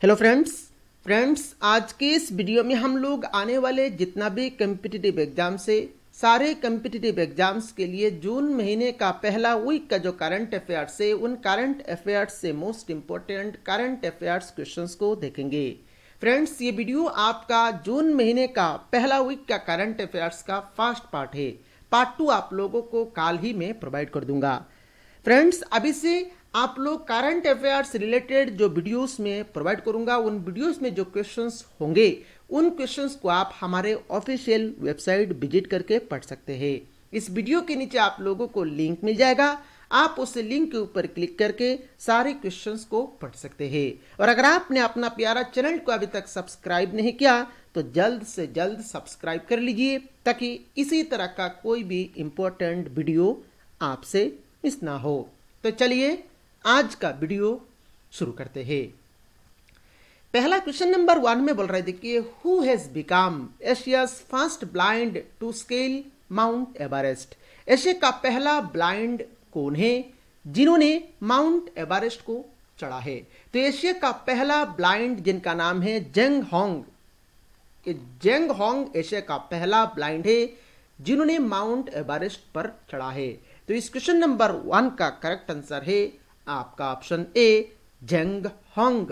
Hello friends आज के इस वीडियो में हम लोग आने वाले जितना भी कम्पिटिटिव एग्जाम्स है सारे कम्पिटिटिव एग्जाम्स के लिए जून महीने का पहला वीक का जो करंट अफेयर्स है उन करंट अफेयर्स से most important current affairs questions को देखेंगे। फ्रेंड्स ये वीडियो आपका जून महीने का पहला वीक का करंट अफेयर्स का फर्स्ट पार्ट है। पार्ट 2 आप लोगों को कल ही में प्रोवाइड कर दूंगा। फ्रेंड्स अभी से आप लोग करंट अफेयर्स रिलेटेड जो वीडियोस में प्रोवाइड करूंगा उन वीडियोस में जो क्वेश्चंस होंगे उन क्वेश्चंस को आप हमारे ऑफिशियल वेबसाइट विजिट करके पढ़ सकते हैं। इस वीडियो के नीचे आप लोगों को लिंक मिल जाएगा, आप उस लिंक के ऊपर क्लिक करके सारे क्वेश्चंस को पढ़ सकते हैं। और अगर आपने अपना प्यारा चैनल को अभी तक सब्सक्राइब नहीं किया तो जल्द से जल्द सब्सक्राइब कर लीजिए ताकि इसी तरह का कोई भी इंपॉर्टेंट वीडियो आपसे मिस ना हो। तो चलिए आज का वीडियो शुरू करते हैं। पहला क्वेश्चन नंबर 1 में बोल रहे देखिए, who has become Asia's first blind to scale Mount Everest. Asia का पहला ब्लाइंड कौन है जिन्होंने माउंट एवरेस्ट को चढ़ा है? तो एशिया का पहला ब्लाइंड जिनका नाम है जेंग होंग। जेंग होंग एशिया का पहला ब्लाइंड है जिन्होंने माउंट एवरेस्ट पर चढ़ा है। तो इस क्वेश्चन नंबर 1 का करेक्ट आंसर है आपका option A Zheng Hong.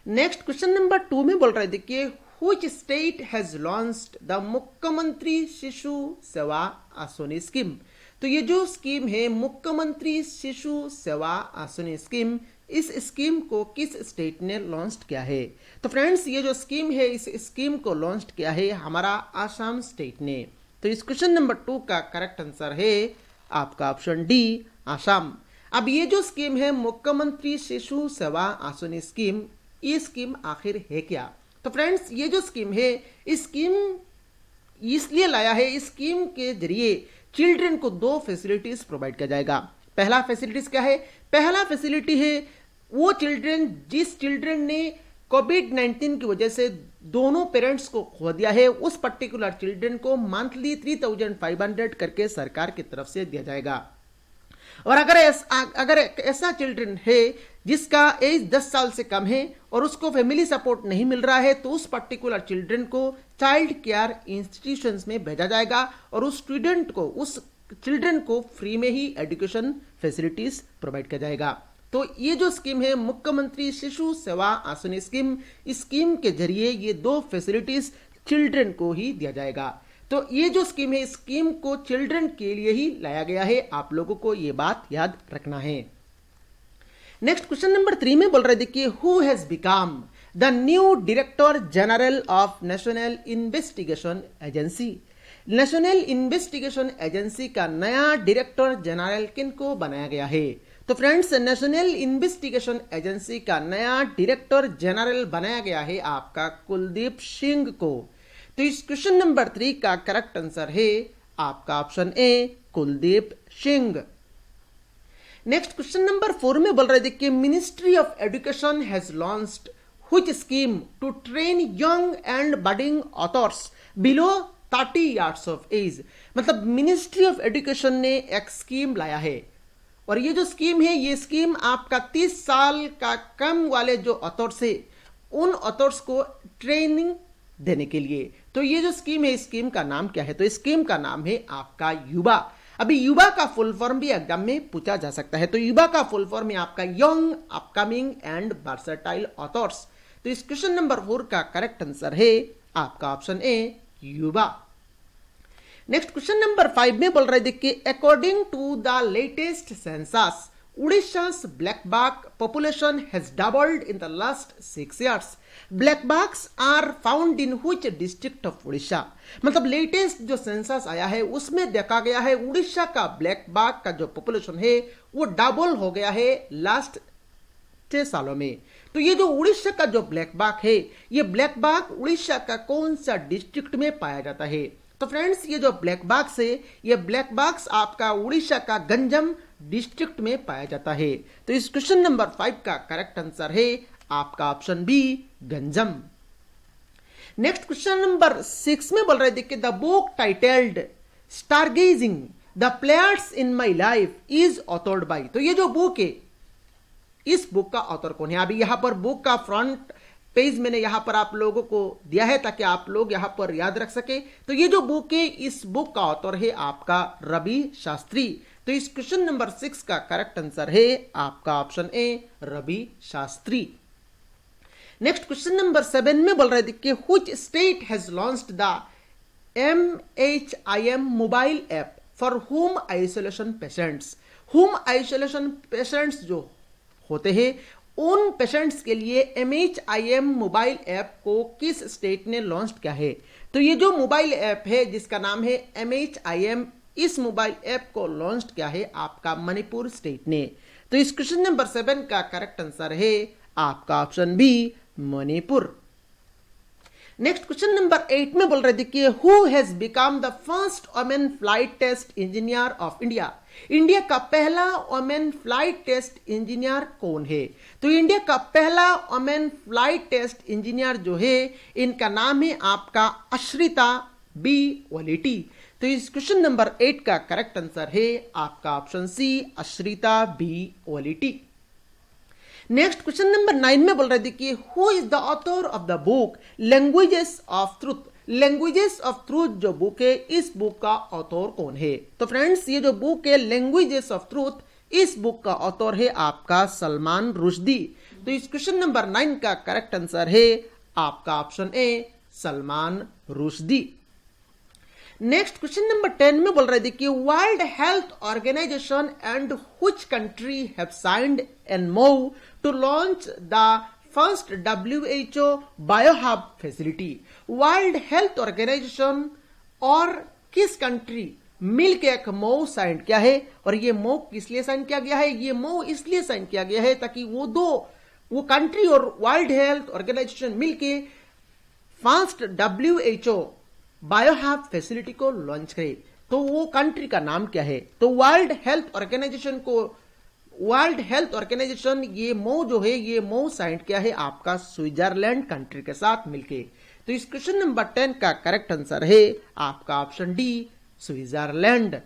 Next question number 2 में बोल रहे देखिए, which state has launched the Mukhyamantri Shishu सेवा आसनी स्कीम। तो ये जो स्कीम है मुख्यमंत्री शिशु सेवा आसनी स्कीम, इस स्कीम को किस स्टेट ने लॉन्च किया है? तो फ्रेंड्स ये जो स्कीम है इस स्कीम को लॉन्च किया है हमारा आसाम स्टेट ने। तो इस क्वेश्चन नंबर 2 का करेक्ट आंसर है आपका ऑप्शन डी आसाम। अब ये जो स्कीम है मुख्यमंत्री शिशु सेवा आसनी स्कीम, ये स्कीम आखिर है क्या? तो फ्रेंड्स ये जो स्कीम है इस स्कीम इसलिए लाया है, इस स्कीम के जरिए चिल्ड्रन को 2 फैसिलिटीज प्रोवाइड किया जाएगा। पहला फैसिलिटीज क्या है? पहला फैसिलिटी है वो चिल्ड्रन जिस चिल्ड्रन ने कोविड-19 की वजह से दोनों पेरेंट्स को खो दिया है, उस पर्टिकुलर चिल्ड्रन को मंथली 3500 करके सरकार की तरफ से दिया जाएगा। और अगर ऐसा चिल्ड्रन है जिसका एज 10 साल से कम है और उसको फैमिली सपोर्ट नहीं मिल रहा है तो उस पर्टिकुलर चिल्ड्रन को चाइल्ड केयर इंस्टीट्यूशंस में भेजा जाएगा और उस चिल्ड्रन को फ्री में ही एजुकेशन फैसिलिटीज प्रोवाइड किया जाएगा। तो ये जो स्कीम है मुख्यमंत्री शिशु सेवा आसनी स्कीम, इस स्कीम के जरिए ये 2 फैसिलिटीज चिल्ड्रन को ही दिया जाएगा। तो ये जो स्कीम है इस स्कीम को चिल्ड्रन के लिए ही लाया गया है, आप लोगों को ये बात याद रखना है। नेक्स्ट क्वेश्चन नंबर 3 में बोल रहे देखिए, who has become the new director general of national investigation agency. National investigation agency का नया डायरेक्टर जनरल किनको बनाया गया है? तो फ्रेंड्स नेशनल इन्वेस्टिगेशन एजेंसी का नया डायरेक्टर जनरल बनाया गया है आपका कुलदीप सिंह को। तो इस क्वेश्चन नंबर 3 का करेक्ट आंसर है आपका option A Kuldeep Singh. Next question number 4 में बोल रहे देखिए, ministry of education has launched which scheme to train young and budding authors below 30 years of age. मतलब मिनिस्ट्री ऑफ एजुकेशन ने एक स्कीम लाया है और ये जो स्कीम है ये स्कीम आपका 30 साल का कम वाले जो ऑथर्स है उन ऑथर्स को ट्रेनिंग देने के लिए। तो ये जो स्कीम है इस स्कीम का नाम क्या है? तो इस स्कीम का नाम है आपका युवा। अभी युवा का फुल फॉर्म भी एग्जाम में पूछा जा सकता है। तो युवा का फुल फॉर्म है आपका young upcoming and versatile authors. तो इस क्वेश्चन नंबर 4 का करेक्ट आंसर है आपका ऑप्शन ए युवा। नेक्स्ट क्वेश्चन नंबर 5 में बोल रहे देखिए, according to the latest census Odisha's black buck population has doubled in the last 6 years. Black bucks are found in which district of Odisha? मतलब latest जो census आया है उसमें देखा गया है उड़ीसा का ब्लैक बाघ का जो पॉपुलेशन है वो डबल हो गया है लास्ट 6 सालों में। तो ये जो उड़ीसा का जो ब्लैक बाघ है ये ब्लैक बाघ उड़ीसा का कौन सा डिस्ट्रिक्ट में पाया जाता है? तो फ्रेंड्स ये जो ब्लैक बाघ है ये ब्लैक बाघ आपका उड़ीसा का गंजम डिस्ट्रिक्ट में पाया जाता है। तो इस क्वेश्चन नंबर 5 का करेक्ट आंसर है आपका option B Ganjam. Next question number 6 में बोल रहे देखिए, the book titled stargazing the players in my life is authored by. तो ये जो बुक है इस बुक का ऑथर कौन है। अभी यहां पर बुक का फ्रंट पेज मैंने यहां पर आप लोगों को दिया है ताकि आप लोग यहां पर याद रख सके। तो ये जो बुक है, इस बुक का ऑथर है आपका रवि शास्त्री। तो इस क्वेश्चन नंबर 6 का करेक्ट आंसर है आपका option A, Ravi Shastri. Next question number 7 में बोल रहे थे कि which state has launched the MHIM mobile app for home isolation patients. Home isolation patients जो होते हैं, उन पेशेंट्स के लिए MHIM मोबाइल ऐप को किस स्टेट ने लॉन्च किया है। तो ये जो मोबाइल ऐप है जिसका नाम है MHIM, इस मोबाइल ऐप को लॉन्च किया है आपका मणिपुर स्टेट ने। तो इस क्वेश्चन नंबर 7 का करेक्ट आंसर है आपका option B, Manipur. Next question number 8 में बोल रहे थे कि who has become the first women flight test engineer of India. India का पहला वुमेन फ्लाइट टेस्ट इंजीनियर कौन है। तो इंडिया का पहला वुमेन फ्लाइट टेस्ट इंजीनियर जो है, इनका नाम है आपका अश्रिता बी वलीटी। तो इस क्वेश्चन नंबर 8 का करेक्ट आंसर है आपका ऑप्शन सी, अश्रिता बी वलीटी। नेक्स्ट क्वेश्चन नंबर 9 में बोल रहे थे कि who is the author of the book languages of truth. Languages of truth जो बुक है, इस बुक का ऑथर कौन है। तो फ्रेंड्स, ये जो बुक है लैंग्वेजेस ऑफ ट्रूथ, इस बुक का ऑथर है आपका सलमान रुश्दी। तो इस क्वेश्चन नंबर 9 का करेक्ट आंसर है आपका option A, Salman Rushdie. Next question number 10 में बोल रहे थे कि world health organization and which country have signed an MOU to launch the first WHO biohub facility. World health organization और किस कंट्री मिलकर एक MOU साइन किया है, और ये MOU किस लिए साइन किया गया है। ये MOU इसलिए साइन किया गया है ताकि वो कंट्री और वर्ल्ड हेल्थ ऑर्गेनाइजेशन मिलके फर्स्ट WHO बायोहब फैसिलिटी को लॉन्च करे। तो वो कंट्री का नाम क्या है। तो वर्ल्ड हेल्थ ऑर्गेनाइजेशन ये MOU जो है, ये MOU साइन किया है आपका स्विट्जरलैंड कंट्री के साथ मिलके। तो इस क्वेश्चन नंबर 10 का करेक्ट आंसर है आपका option D, Switzerland.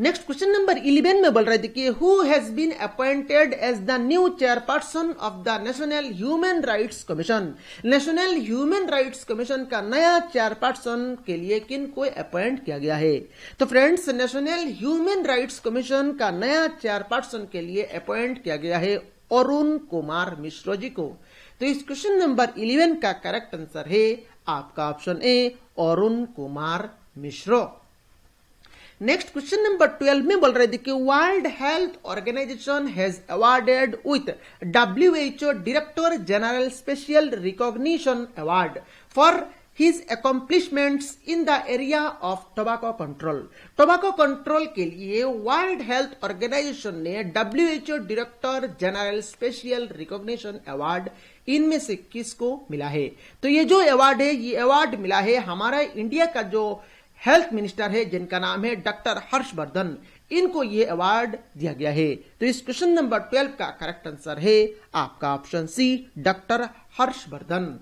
Next question number 11 में बोल रहे थे कि who has been appointed as the new chairperson of the national human rights commission. National human rights commission का नया चेयरपर्सन के लिए किन को अपॉइंट किया गया है। तो friends, national human rights commission का नया चेयरपर्सन के लिए अपॉइंट किया गया है अरुण कुमार मिश्रा जी को। तो इस क्वेश्चन नंबर 11 का करेक्ट आंसर है आपका option A, Arun Kumar Mishra. Next question number 12 में बोल रहे थे कि world health Organization has awarded with WHO director general special recognition award for his accomplishments in the area of tobacco control. Tobacco control के लिए वर्ल्ड हेल्थ ऑर्गेनाइजेशन ने WHO director general special recognition award इनमें से किसको मिला है। तो ये जो अवार्ड है, ये अवार्ड मिला है हमारा इंडिया का जो हेल्थ मिनिस्टर है जिनका नाम है डॉक्टर हर्षवर्धन, इनको ये अवार्ड दिया गया है। तो इस क्वेश्चन नंबर 12 का करेक्ट आंसर है आपका option C, doctor Harshvardhan.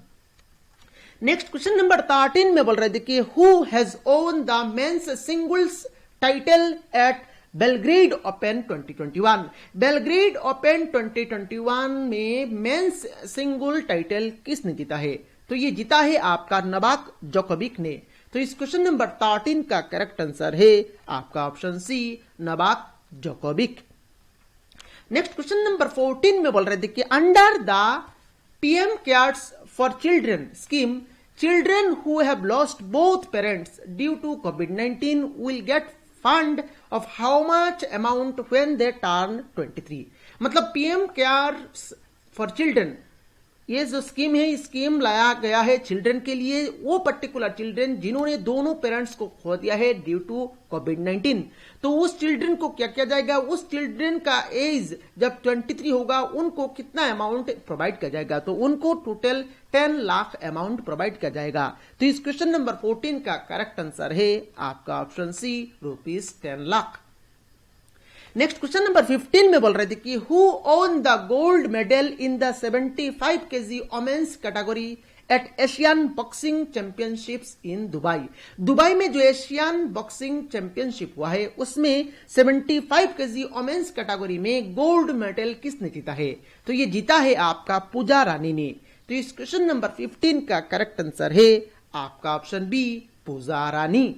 Next question number 13 में बोल रहे थे कि who has won the men's singles title at Belgrade Open 2021। Belgrade Open 2021 में मेंस सिंगल टाइटल किसने जीता है। तो ये जीता है आपका नोवाक जोकोविक ने। तो इस क्वेश्चन नंबर 13 का करेक्ट आंसर है आपका option C, Novak Djokovic. Next question number 14 में बोल रहे थे कि under the PM Cares for children scheme, children who have lost both parents due to COVID-19 will get fund of how much amount when they turn 23। मतलब PM Cares for children, ये जो scheme है, scheme लाया गया है children के लिए, वो पर्टिकुलर चिल्ड्रन जिन्होंने दोनों पेरेंट्स को खो दिया है ड्यू टू COVID-19। तो उस चिल्ड्रन को क्या किया जाएगा, उस चिल्ड्रन का एज जब 23 होगा उनको कितना अमाउंट प्रोवाइड किया जाएगा। तो उनको टोटल 10 लाख अमाउंट प्रोवाइड किया जाएगा। तो इस क्वेश्चन नंबर 14 का करेक्ट आंसर है आपका option C, ₹10 lakh. Next question number 15 में बोल रहे थे कि who won the gold medal in the 75 kg women's category at Asian boxing championships in Dubai. Dubai में जो एशियन बॉक्सिंग चैंपियनशिप हुआ है उसमें 75 केजी वोमेन्स कैटेगरी में गोल्ड मेडल किसने जीता है? तो ये जीता है आपका पूजा रानी ने। तो इस क्वेश्चन नंबर 15 का करेक्ट आंसर है आपका option B, Pooja Rani.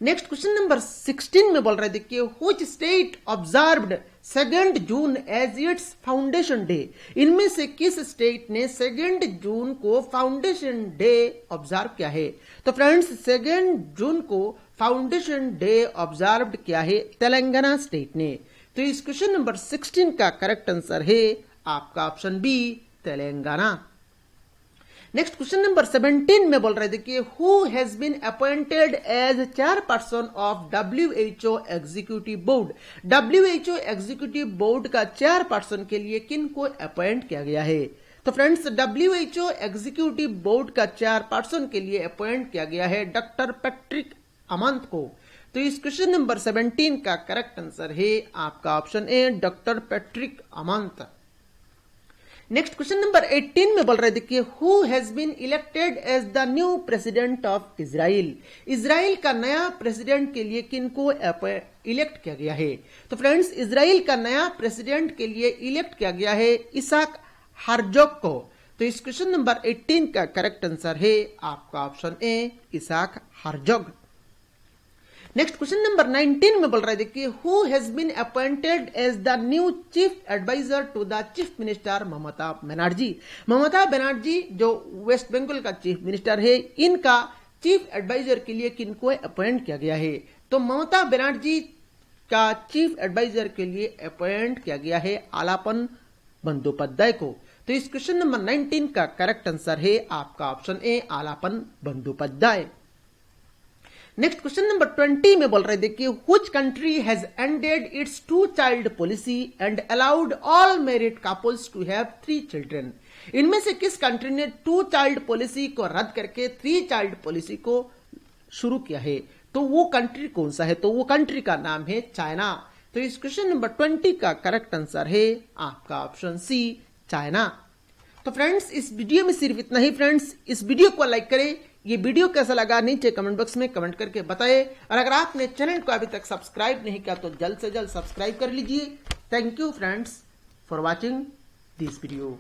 Next question number 16 में बोल रहे देखिए, which state observed 2 June as its foundation day. इनमें से किस स्टेट ने 2 जून को फाउंडेशन डे ऑब्जर्व किया है? तो फ्रेंड्स 2 जून को फाउंडेशन डे ऑब्जर्व किया है तेलंगाना स्टेट ने। तो इस क्वेश्चन नंबर 16 का करेक्ट आंसर है आपका option B, Telangana. Next question number 17 में बोल रहे थे कि who has been appointed as chairperson of WHO executive board. WHO executive board का चेयरपर्सन के लिए किन को अपॉइंट किया गया है? तो फ्रेंड्स WHO एग्जीक्यूटिव बोर्ड का चेयरपर्सन के लिए अपॉइंट किया गया है डॉक्टर पैट्रिक अमंत को। तो इस क्वेश्चन नंबर 17 का करेक्ट आंसर है आपका option A, doctor Patrick Amoth. Next question number 18 में बोल रहे थे कि who has been elected as the new president of Israel. Israel का नया प्रेसिडेंट के लिए किनको इलेक्ट किया गया है? तो फ्रेंड्स इजराइल का नया प्रेसिडेंट के लिए इलेक्ट किया गया है इसाक हर्जोग को। तो इस क्वेश्चन नंबर 18 का करेक्ट आंसर है आपका option A, Isaac Herzog. Next question number 19 में बोल रहे थे कि who has been appointed as the new chief adviser to the chief minister Mamata Banerjee. Mamata Banerjee जो वेस्ट बंगाल का चीफ मिनिस्टर है, इनका चीफ एडवाइजर के लिए किनको अपॉइंट किया गया है? तो ममता बनर्जी का चीफ एडवाइजर के लिए अपॉइंट किया गया है आलापन बंदोपाध्याय को। तो इस क्वेश्चन नंबर 19 का करेक्ट आंसर है आपका option A, Alapan Bandyopadhyay. Next question number 20 में बोल रहे थे कि which country has ended its 2 child policy and allowed all married couples to have 3 children. इनमें से किस कंट्री ने 2 चाइल्ड पॉलिसी को रद्द करके 3 चाइल्ड पॉलिसी को शुरू किया है? तो वो कंट्री कौन सा है? तो वो कंट्री का नाम है चाइना। तो इस क्वेश्चन नंबर 20 का करेक्ट आंसर है आपका ऑप्शन सी, चाइना। तो फ्रेंड्स इस वीडियो में सिर्फ इतना ही। फ्रेंड्स इस वीडियो को लाइक करें, ये वीडियो कैसा लगा नीचे कमेंट बॉक्स में कमेंट करके बताएं, और अगर आपने चैनल को अभी तक सब्सक्राइब नहीं किया तो जल्द से जल्द सब्सक्राइब कर लीजिए। Thank you friends for watching this video.